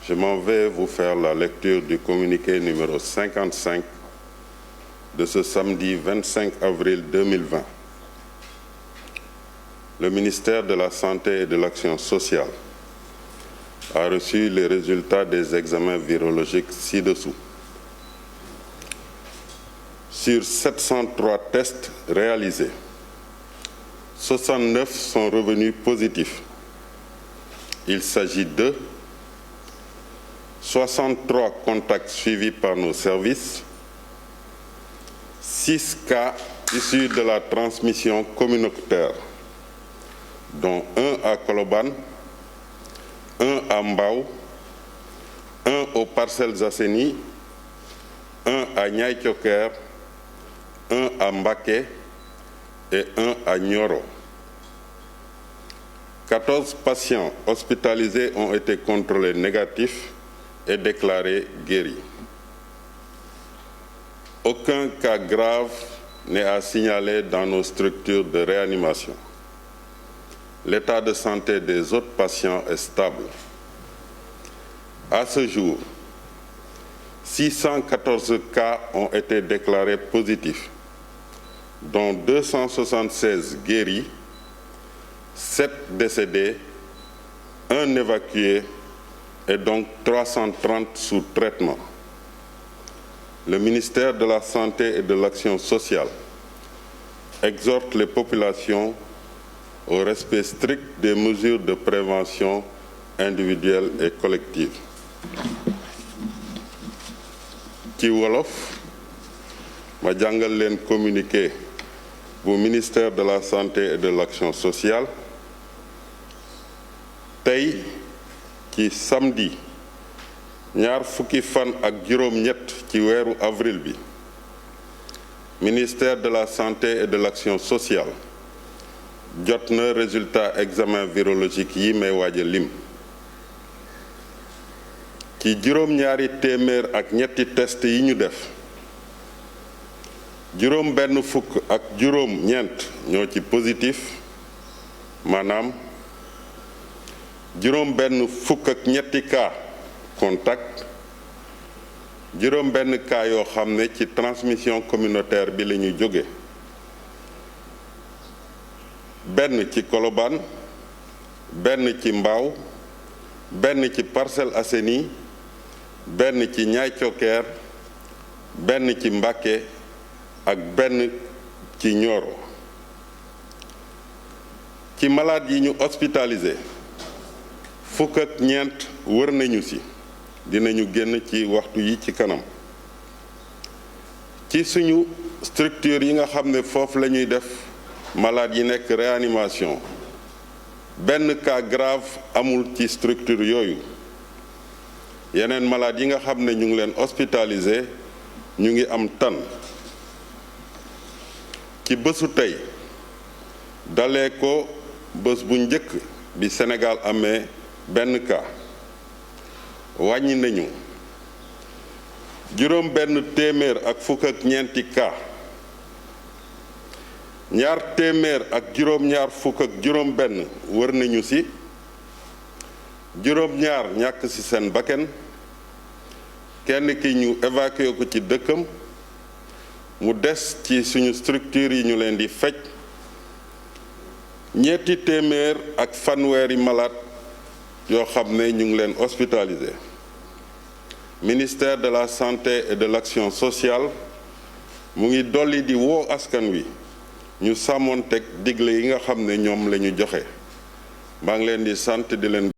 je m'en vais vous faire la lecture du communiqué numéro 55 de ce samedi 25 avril 2020. Le ministère de la Santé et de l'Action sociale a reçu les résultats des examens virologiques ci-dessous. Sur 703 tests réalisés, 69 sont revenus positifs. Il s'agit de 63 contacts suivis par nos services, 6 cas issus de la transmission communautaire, dont 1 à Colobane, 1 à Mbao, 1 aux Parcelles Assainies, 1 à Niayes Thioker, 1 à Mbacké et 1 à Nioro. 14 patients hospitalisés ont été contrôlés négatifs et déclarés guéris. Aucun cas grave n'est à signaler dans nos structures de réanimation. L'état de santé des autres patients est stable. À ce jour, 614 cas ont été déclarés positifs, dont 276 guéris, 7 décédés, 1 évacué et donc 330 sous traitement. Le ministère de la Santé et de l'Action sociale exhorte les populations au respect strict des mesures de prévention individuelle et collective. ci wolof ma jàngal leen communiqué bu ministère de la Santé et de l'Action sociale tey ci samedi ñaar fukki fan ak juróom-ñett ci weeru avril bi ministère de la Santé et de l'Action sociale jot na résultat examen virologique yi may waaj a lim ci juróom-ñaari téeméer ak ñetti test yi ñu def juróom benn fukk ak juróom-ñeent ñoo ci positif maanaam juróom benn fukk ak ñetti cas contact juróom benn cas yoo xam ne ci transmission communautaire bi la ñuy jóge benn ci Colobane benn ci Mbao benn ci Parcelles Assainies benn ci Niayes Thioker benn ci Mbacké ak benn ci Nioro ci malade yi ñu hospitalisé fukk ak ñeent wër nañu ci dinañu génn ci waxtu yi ci kanam ci suñu structure yi nga xam ne foofu la ñuy def malade yi nekk réanimation benn cas grave amul ci structure yooyu yeneen malade yi nga xam ne ñu ngi leen hospitalisé ñu ngi am tan ci bésu tey dalee ko bés bu njëkk bi Sénégal amee benn cas wàññi nañu juróom benn téeméer ak fukk ak ñeenti cas ñaar téeméer ak juróom-ñaar fukk ak juróom benn wër nañu ci juróom-ñaar ñàkk ci seen bakken kenn ki ñu évacué ko ci dëkkam mu des ci suñu structure yi ñu leen di faj ñetti téeméer ak fanweeri malade yoo xam ne ñu ngi leen hospitalisé ministère de la Santé et de l'Action sociale mu ngi dolli di woo askan wi ñu sàmmoonteeg digle yi nga xam ne ñoom la ñu joxe maa ngi leen di sant di leen